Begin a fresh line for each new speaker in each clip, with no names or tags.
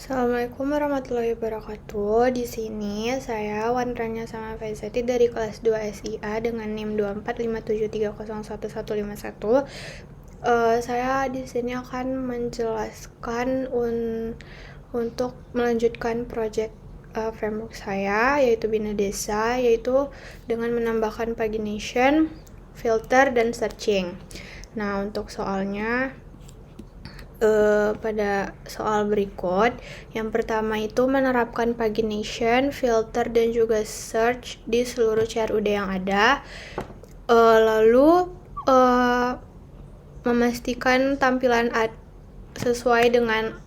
Assalamualaikum warahmatullahi wabarakatuh. Di sini saya Wandranya sama Faizati dari kelas 2 SIA dengan NIM 2457301151. Saya di sini akan menjelaskan untuk melanjutkan project framework saya, yaitu Bina Desa, yaitu dengan menambahkan pagination, filter, dan searching. Nah, untuk soalnya pada soal berikut, yang pertama itu menerapkan pagination, filter, dan juga search di seluruh CRUD yang ada. Lalu memastikan tampilan sesuai dengan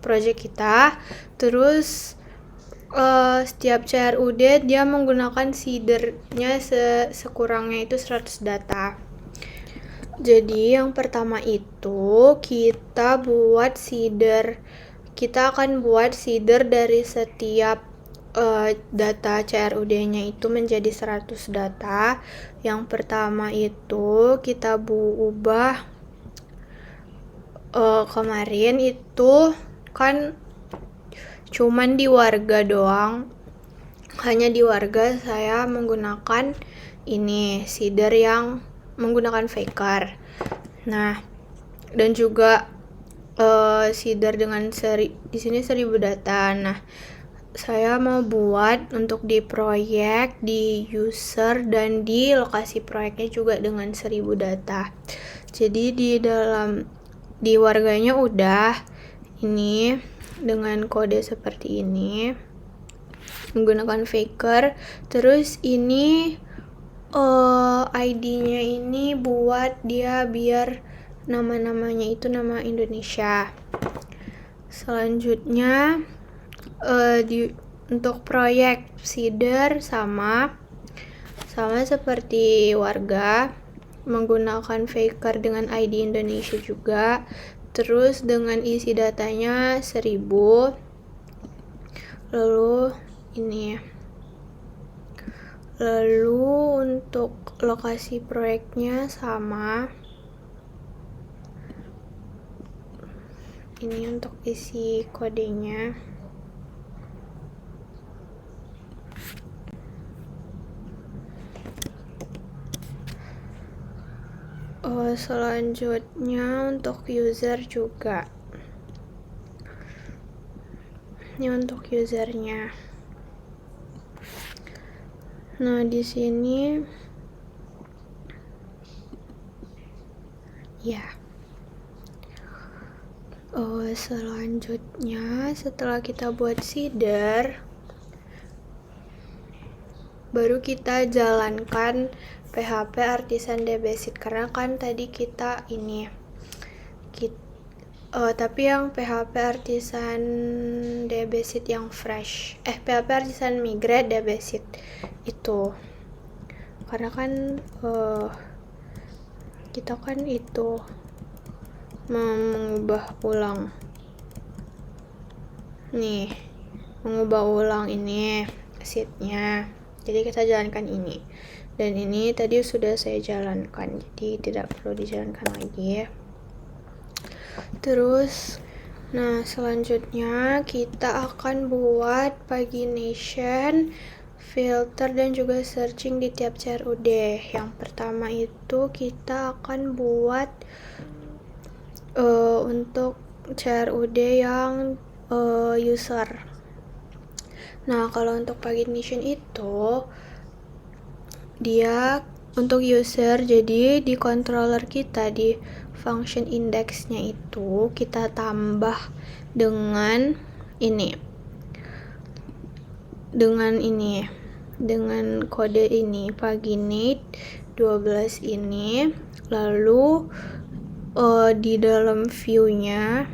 project kita. Terus setiap CRUD dia menggunakan seedernya sekurangnya itu 100 data. Jadi yang pertama itu kita akan buat seeder dari setiap data CRUD-nya itu menjadi 100 data. Yang pertama itu kita ubah kemarin itu kan cuman di warga doang. Hanya di warga saya menggunakan ini seeder yang menggunakan faker. Nah, dan juga seeder dengan di sini 1000 data. Nah, saya mau buat untuk di proyek, di user, dan di lokasi proyeknya juga dengan 1000 data. Jadi di warganya udah ini dengan kode seperti ini menggunakan faker. Terus ini ID-nya ini buat dia biar nama-namanya itu nama Indonesia. Selanjutnya untuk proyek seeder sama seperti warga menggunakan faker dengan ID Indonesia juga. Terus dengan isi datanya 1000. Lalu untuk lokasi proyeknya sama. Ini untuk isi kodenya. Selanjutnya untuk user juga. Ini untuk usernya. Nah, di sini ya. Selanjutnya setelah kita buat seeder, baru kita jalankan PHP Artisan DBasit karena kan tadi kita ini tapi yang PHP Artisan DBasit yang fresh, PHP Artisan Migrate DBasit itu karena kan kita kan itu mengubah ulang ini sheetnya. Jadi kita jalankan ini, dan ini tadi sudah saya jalankan, jadi tidak perlu dijalankan lagi. Terus selanjutnya kita akan buat pagination, filter, dan juga searching di tiap CRUD. Yang pertama itu kita akan buat untuk CRUD yang user. Nah, kalau untuk pagination itu dia untuk user, jadi di controller kita di function indexnya itu kita tambah dengan kode ini paginate 12 ini. Lalu di dalam view-nya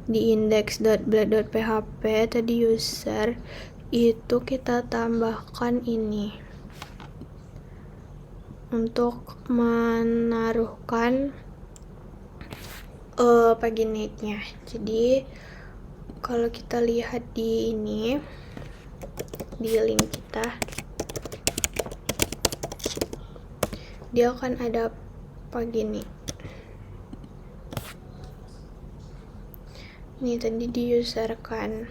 di index.blade.php tadi user itu kita tambahkan ini untuk menaruhkan paginate-nya. Jadi kalau kita lihat di link kita, dia akan ada paginate. Nih tadi di user kan,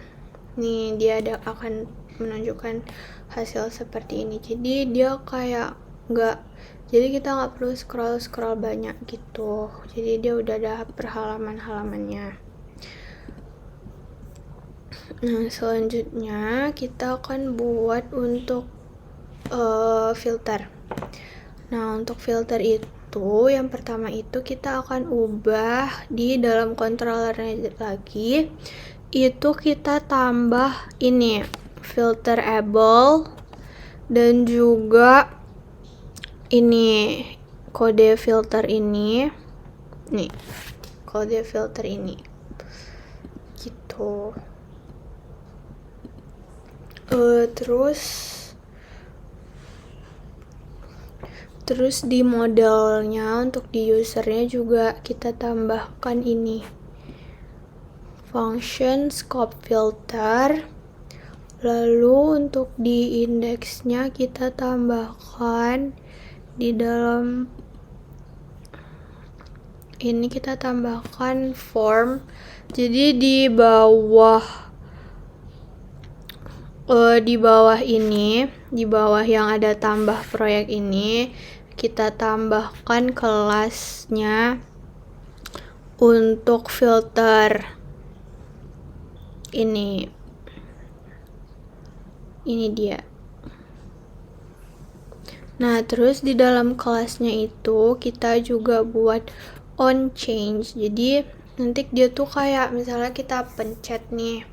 nih dia akan menunjukkan hasil seperti ini. Jadi dia kayak jadi kita nggak perlu scroll banyak gitu. Jadi dia udah ada per halamannya. Nah selanjutnya kita akan buat untuk filter. Nah untuk filter itu yang pertama itu kita akan ubah di dalam controllernya lagi. Itu kita tambah ini filterable dan juga ini kode filter ini nih, kode filter ini gitu. Terus di modelnya untuk di usernya juga kita tambahkan ini function scope filter. Lalu untuk di indeksnya kita tambahkan di dalam ini kita tambahkan form. Jadi di bawah ini, di bawah yang ada tambah proyek ini, kita tambahkan kelasnya untuk filter ini dia. Nah terus di dalam kelasnya itu kita juga buat on change. Jadi nanti dia tuh kayak misalnya kita pencet nih,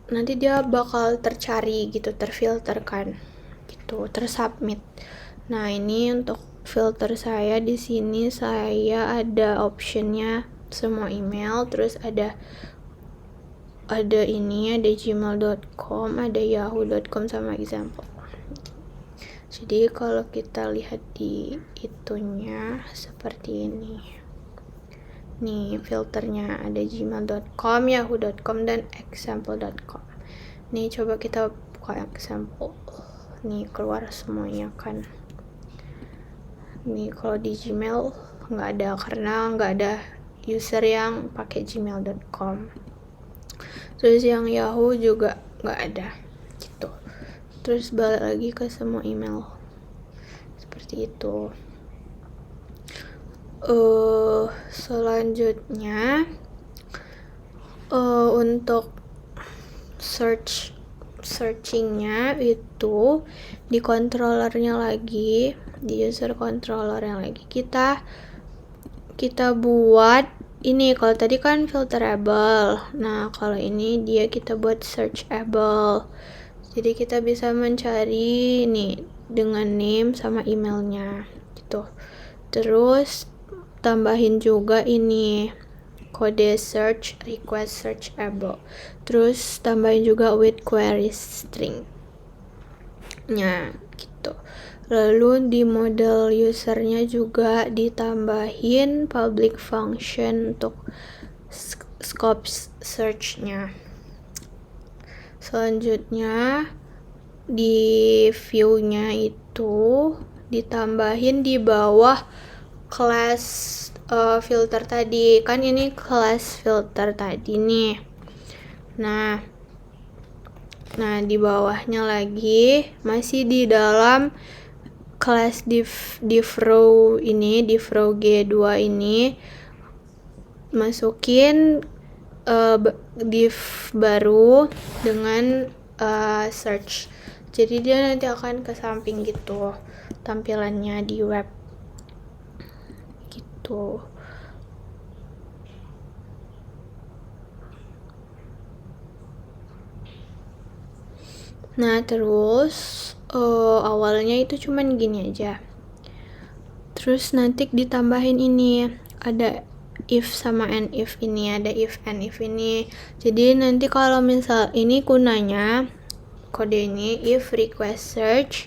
nanti dia bakal tercari gitu, terfilterkan gitu, tersubmit. Nah ini untuk filter saya di sini saya ada optionnya semua email, terus ada ini, ada gmail.com, ada yahoo.com sama example. Jadi kalau kita lihat di itunya seperti ini. Nih filternya ada gmail.com, yahoo.com, dan example.com. Nih coba kita buka example. Nih keluar semuanya kan. Nih kalau di Gmail nggak ada karena nggak ada user yang pakai gmail.com. Terus yang Yahoo juga nggak ada gitu. Terus balik lagi ke semua email seperti itu. Selanjutnya untuk searchingnya itu di controllernya lagi, di user controllernya lagi kita buat ini. Kalau tadi kan filterable, nah kalau ini kita buat searchable. Jadi kita bisa mencari nih dengan name sama emailnya gitu. Terus tambahin juga ini kode search request searchable. Terus tambahin juga with query string. Nah, gitu. Lalu di model usernya juga ditambahin public function untuk scope search-nya. Selanjutnya di view-nya itu ditambahin di bawah kelas filter tadi. Kan ini kelas filter tadi nih. Nah di bawahnya lagi masih di dalam kelas div row ini, div row G2 ini masukin div baru dengan search. Jadi dia nanti akan ke samping gitu tampilannya di web gitu. Nah terus awalnya itu cuman gini aja. Terus nanti ditambahin ini, ada if sama and if ini, ada if and if ini. Jadi nanti kalau misal ini gunanya kode ini if request search,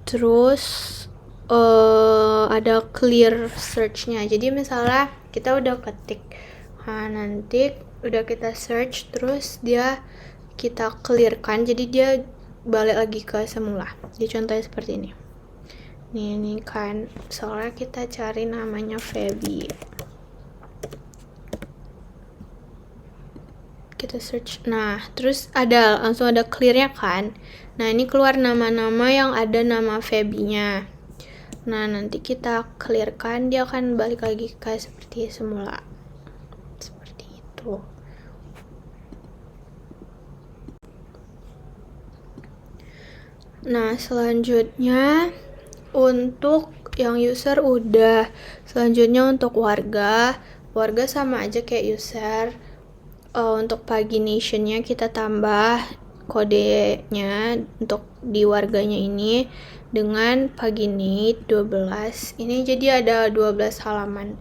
terus ada clear search-nya. Jadi misalnya kita udah ketik, nanti udah kita search, terus kita clearkan, jadi dia balik lagi ke semula. Jadi contohnya seperti ini. Ini kan soalnya kita cari namanya Feby. kita search. Nah, terus langsung ada clear-nya kan. Nah, ini keluar nama-nama yang ada nama Feby-nya. Nah, nanti kita clear-kan, dia akan balik lagi ke seperti semula. Seperti itu. Nah, selanjutnya untuk yang user udah. Selanjutnya untuk warga sama aja kayak user. Untuk pagination-nya kita tambah kodenya untuk di warganya ini dengan paginate 12. Ini jadi ada 12 halaman.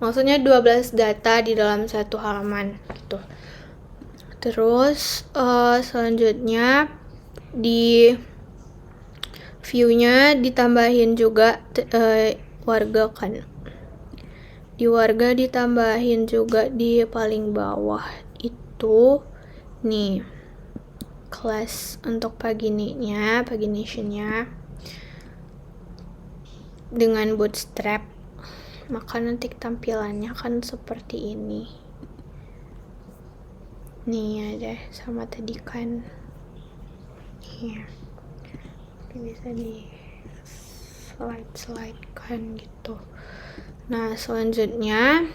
Maksudnya 12 data di dalam satu halaman gitu. Terus selanjutnya di view-nya ditambahin juga warga kan. Di warga ditambahin juga di paling bawah itu nih kelas untuk pagination-nya dengan bootstrap, maka nanti tampilannya kan seperti ini. Nih ada sama tadi kan. Nih. Bisa di slide kan gitu. Nah, selanjutnya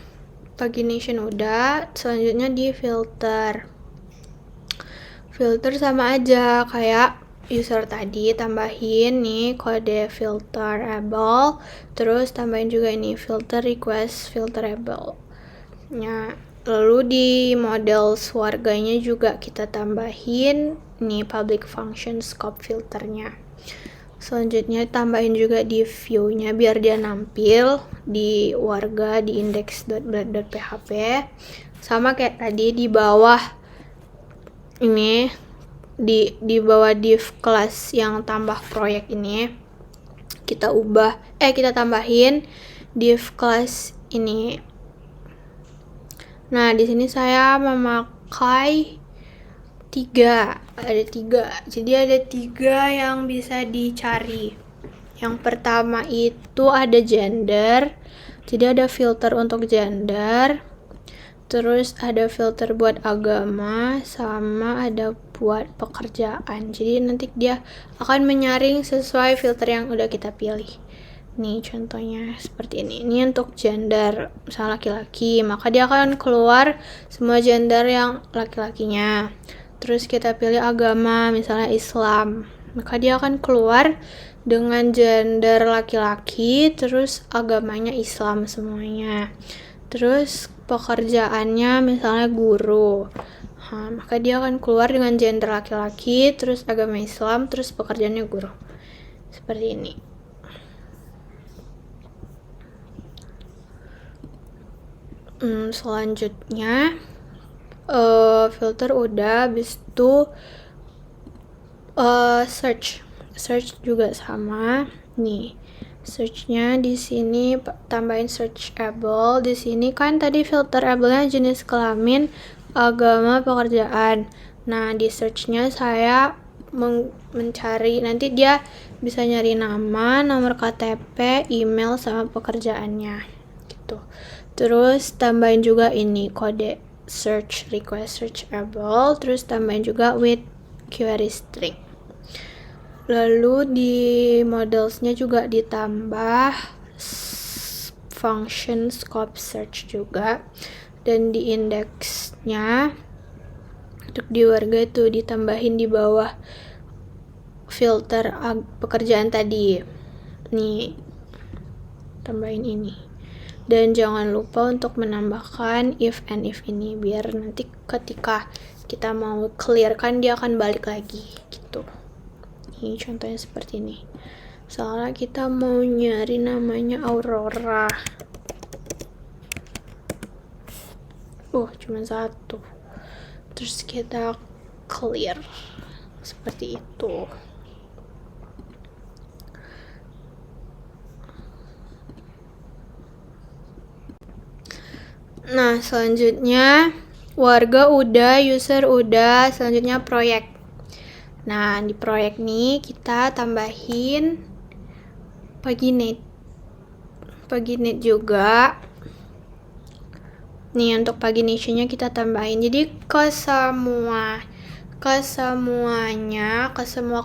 pagination udah, selanjutnya di filter sama aja kayak user tadi, tambahin nih kode filterable, terus tambahin juga ini filter request filterable. Nah, lalu di model warganya juga kita tambahin nih public function scope filternya. Selanjutnya tambahin juga di view-nya biar dia nampil di warga di index.blade.php. Sama kayak tadi di bawah ini di bawah div kelas yang tambah proyek ini kita tambahin div kelas ini. Nah, di sini saya memakai ada tiga. Jadi ada 3 yang bisa dicari. Yang pertama itu ada gender. Jadi ada filter untuk gender. Terus ada filter buat agama, sama ada buat pekerjaan. Jadi nanti dia akan menyaring sesuai filter yang udah kita pilih. Nih contohnya seperti ini. Ini untuk gender, misalnya laki-laki, maka dia akan keluar semua gender yang laki-lakinya. Terus kita pilih agama, misalnya Islam, maka dia akan keluar dengan gender laki-laki, terus agamanya Islam semuanya. Terus pekerjaannya misalnya guru, maka dia akan keluar dengan gender laki-laki, terus agama Islam, terus pekerjaannya guru. Seperti ini. Selanjutnya filter udah, habis itu search juga sama. Nih searchnya di sini tambahin searchable. Di sini kan tadi filterable-nya jenis kelamin, agama, pekerjaan. Nah, di searchnya saya mencari, nanti dia bisa nyari nama, nomor KTP, email, sama pekerjaannya gitu. Terus tambahin juga ini kode search request searchable, terus tambahin juga with query string. Lalu di modelsnya juga ditambah function scope search juga, dan di indeksnya untuk di warga itu ditambahin di bawah filter pekerjaan tadi. Nih tambahin ini. Dan jangan lupa untuk menambahkan if and if ini, biar nanti ketika kita mau clear kan dia akan balik lagi gitu. Ini contohnya seperti ini. Soalnya kita mau nyari namanya Aurora. Cuma 1. Terus kita clear seperti itu. Nah, selanjutnya warga udah, user udah, selanjutnya proyek. Nah, di proyek nih kita tambahin paginate juga. Nih untuk paginationnya kita tambahin. Jadi ke semua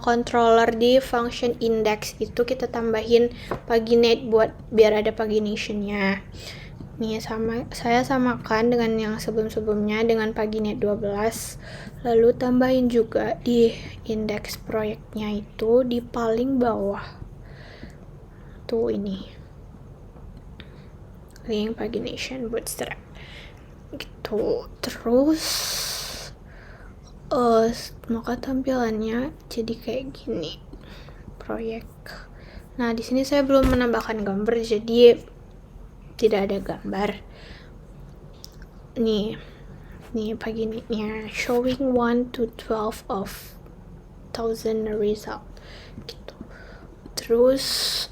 controller di function index itu kita tambahin paginate buat biar ada paginationnya. Nih saya samakan dengan yang sebelum-sebelumnya dengan paginate 12. Lalu tambahin juga di index proyeknya itu di paling bawah. Tuh ini. Link pagination bootstrap. Gitu. Terus maka tampilannya jadi kayak gini. Proyek. Nah, di sini saya belum menambahkan gambar jadi tidak ada gambar. Nih paginate-nya showing 1 to 12 of 1000 result. Gitu. Terus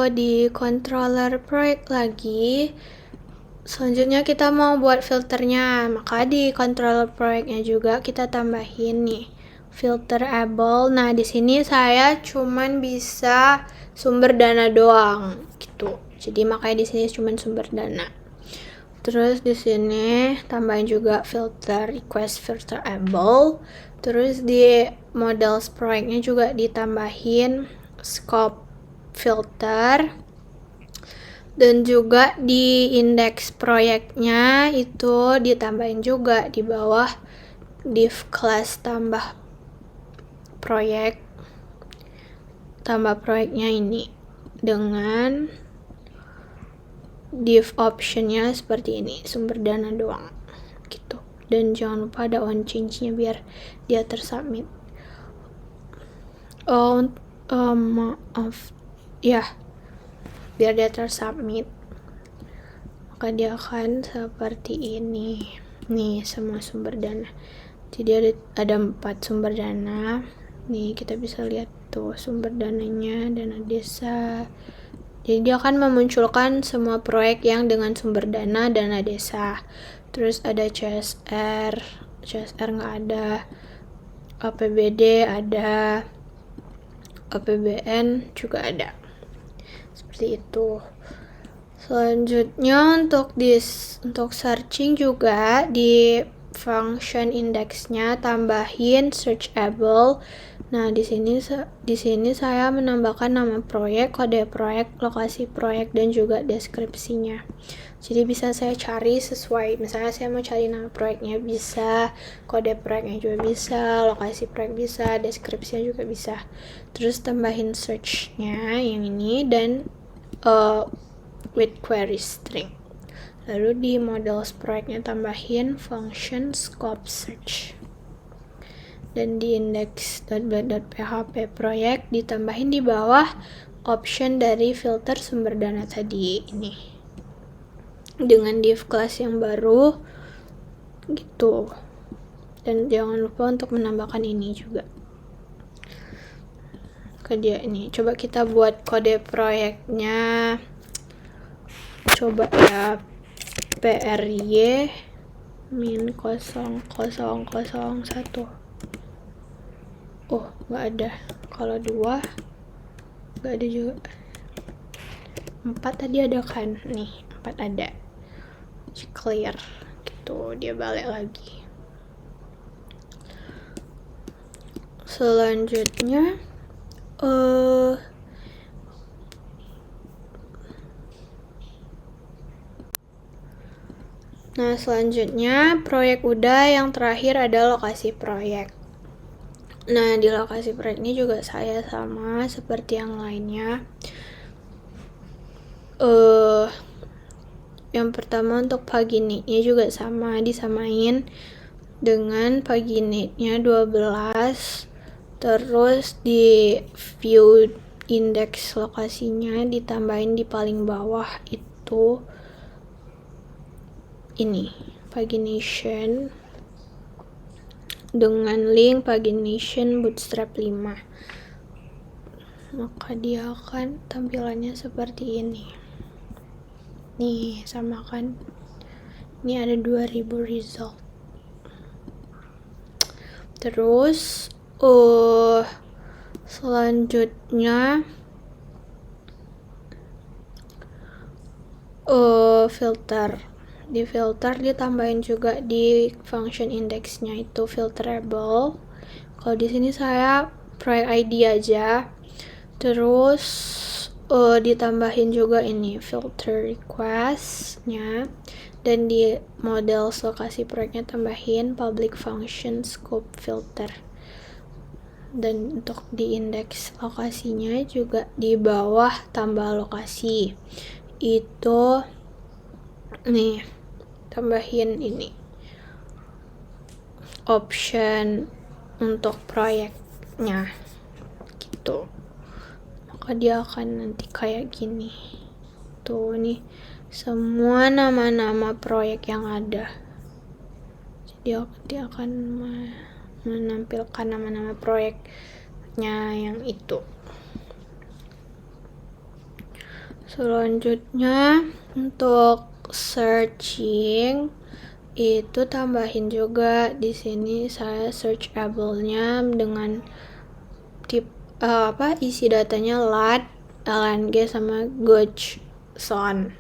di controller proyek lagi. Selanjutnya kita mau buat filternya, maka di controller proyeknya juga kita tambahin nih filterable. Nah, di sini saya cuman bisa sumber dana doang gitu. Jadi makanya di sini cuman sumber dana. Terus di sini tambahin juga filter request filterable. Terus di models proyeknya juga ditambahin scope filter, dan juga di indeks proyeknya itu ditambahin juga di bawah div class tambah proyeknya ini dengan div optionnya seperti ini, sumber dana doang gitu. Dan jangan lupa ada on change-nya biar dia tersubmit. Maaf ya, biar dia tersubmit maka dia akan seperti ini nih, semua sumber dana. Jadi ada 4 sumber dana nih, kita bisa lihat tuh sumber dananya, dana desa. Jadi dia akan memunculkan semua proyek yang dengan sumber dana desa. Terus ada CSR nggak ada, APBD ada, APBN juga ada. Seperti itu. Selanjutnya untuk searching juga di function indexnya tambahin searchable. Nah, di sini saya menambahkan nama proyek, kode proyek, lokasi proyek, dan juga deskripsinya. Jadi bisa saya cari sesuai, misalnya saya mau cari nama proyeknya bisa, kode proyeknya juga bisa, lokasi proyek bisa, deskripsinya juga bisa. Terus tambahin search-nya yang ini dan with query string. Lalu di models proyeknya tambahin function scope search. Dan di index.php proyek ditambahin di bawah option dari filter sumber dana tadi ini. Dengan div class yang baru gitu. Dan jangan lupa untuk menambahkan ini juga. Dia ini. Coba kita buat kode proyeknya. Coba ya, PRY min 0001. Oh, nggak ada. Kalau 2 nggak ada juga. 4 tadi ada kan? Nih, 4 ada. Clear gitu, dia balik lagi. Selanjutnya proyek udah, yang terakhir ada lokasi proyek. Nah, di lokasi proyek ini juga saya sama seperti yang lainnya. Yang pertama untuk paginate-nya juga sama, disamain dengan paginate-nya 12. Terus di view index lokasinya ditambahin di paling bawah itu ini, pagination dengan link pagination bootstrap 5. Maka dia akan tampilannya seperti ini. Nih, sama kan? Ini ada 2000 result. Terus selanjutnya filter. Di filter ditambahin juga di function indexnya itu filterable. Kalau di sini saya proyek ID aja. Terus ditambahin juga ini filter request-nya, dan di model lokasi proyeknya tambahin public function scope filter. Dan untuk di indeks lokasinya juga di bawah tambah lokasi itu nih tambahin ini option untuk proyeknya gitu, maka dia akan nanti kayak gini tuh, nih semua nama-nama proyek yang ada, jadi dia akan menampilkan nama-nama proyeknya yang itu. Selanjutnya untuk searching itu tambahin juga di sini saya searchable-nya dengan isi datanya lat, lng sama gojson.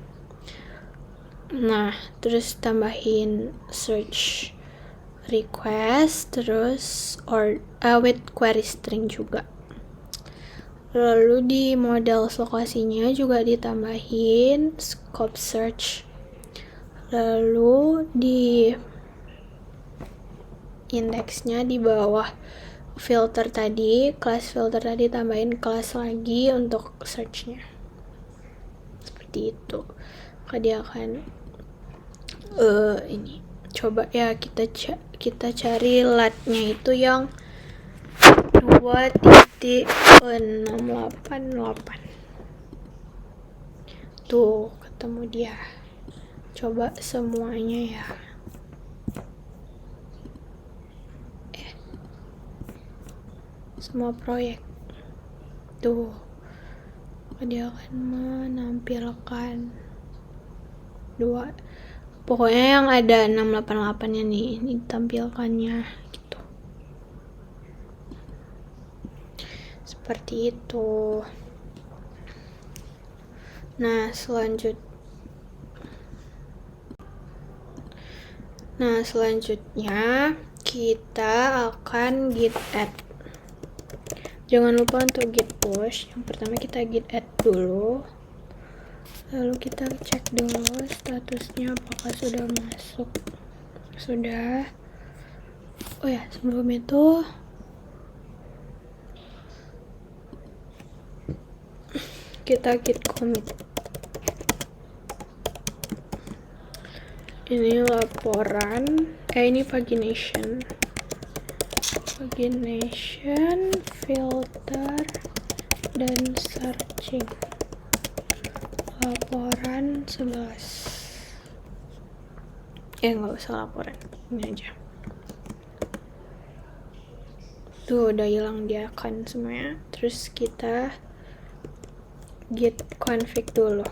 Nah, terus tambahin search request terus with query string juga. Lalu di model lokasinya juga ditambahin scope search. Lalu di indeksnya di bawah filter tadi, kelas filter tadi tambahin kelas lagi untuk searchnya. Seperti itu. Maka dia akan ini. Coba ya kita cari latnya itu yang 2.688. Tuh, ketemu dia. Coba semuanya ya. Semua proyek. Tuh. Dia akan menampilkan pokoknya yang ada 688-nya nih, ini tampilkannya gitu. Seperti itu. Nah, selanjutnya kita akan git add. Jangan lupa untuk git push. Yang pertama kita git add dulu. Lalu kita cek dulu statusnya apakah sudah masuk. Sudah. Oh ya, sebelum itu kita git commit. Ini laporan, ini pagination, filter, dan searching. Laporan 11. Nggak usah laporan, ini aja. Tuh, udah hilang dia kan semuanya. Terus kita git config dulu.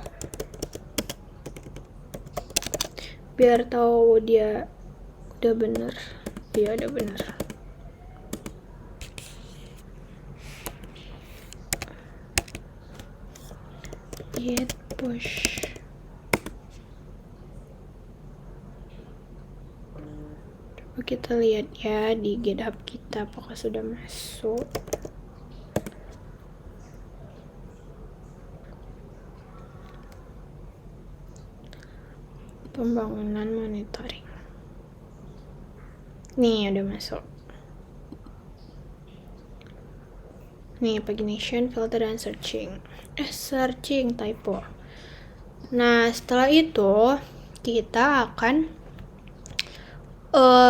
Biar tahu dia udah bener. Dia udah bener. Git push. Coba kita lihat ya di GitHub kita apakah sudah masuk. Pembangunan monitoring. Nih, udah masuk. Nih, pagination, filter, dan searching. Searching, typo. Nah, setelah itu kita akan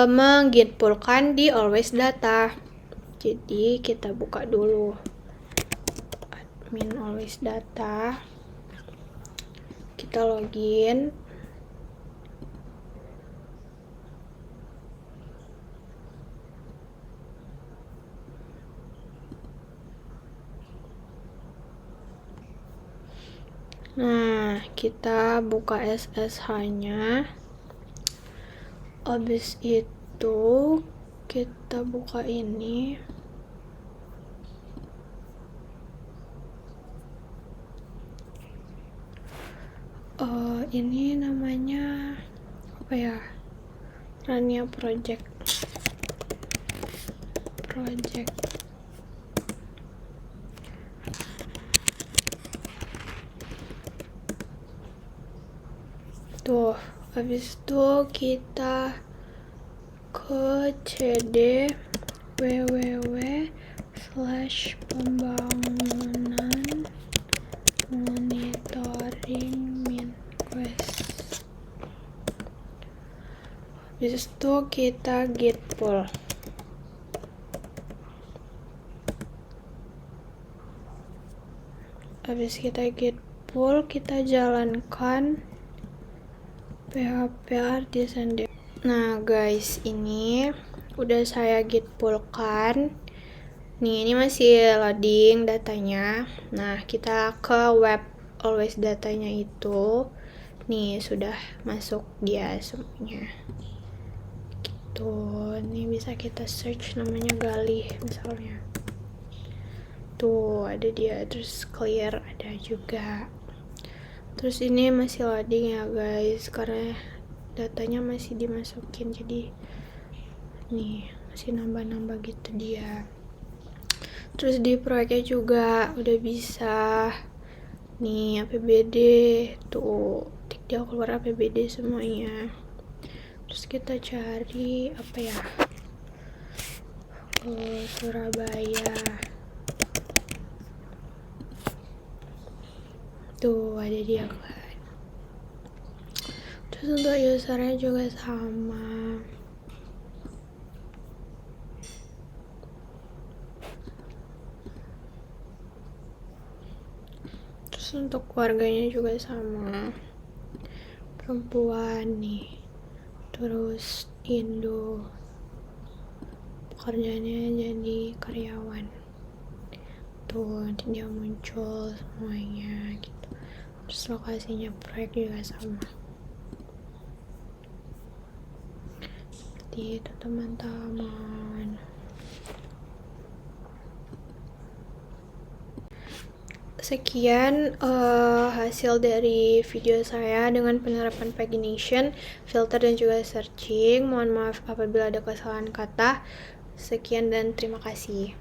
menggitpullkan di always data. Jadi kita buka dulu admin always data. Kita login. Nah, kita buka SSH-nya. Habis itu kita buka ini. Ini namanya apa ya, Rania project tuh. Habis itu kita ke CD www/pembangunan monitoring Minquest. Habis itu kita git pull. Habis kita git pull, kita jalankan php artisan. Nah guys, ini udah saya git pull kan. Nih, ini masih loading datanya. Nah, kita ke web always datanya itu. Nih, sudah masuk dia semuanya. Gitu. Ini bisa kita search, namanya Galih misalnya. Tuh, ada dia. Terus clear ada juga. Terus ini masih loading ya guys, karena datanya masih dimasukin. Jadi nih, masih nambah-nambah gitu dia. Terus di proyeknya juga udah bisa nih APBD, tuh tik dia keluar APBD semuanya. Terus kita cari apa ya, Surabaya, tuh ada dia kan. Terus untuk usernya juga sama. Terus untuk keluarganya juga sama, perempuan nih. Terus Indo, pekerjaannya jadi karyawan. Tuh nanti dia muncul semuanya gitu. Terus lokasinya proyek juga sama. Seperti itu teman-teman. Sekian hasil dari video saya dengan penerapan pagination, filter dan juga searching. Mohon maaf apabila ada kesalahan kata. Sekian dan terima kasih.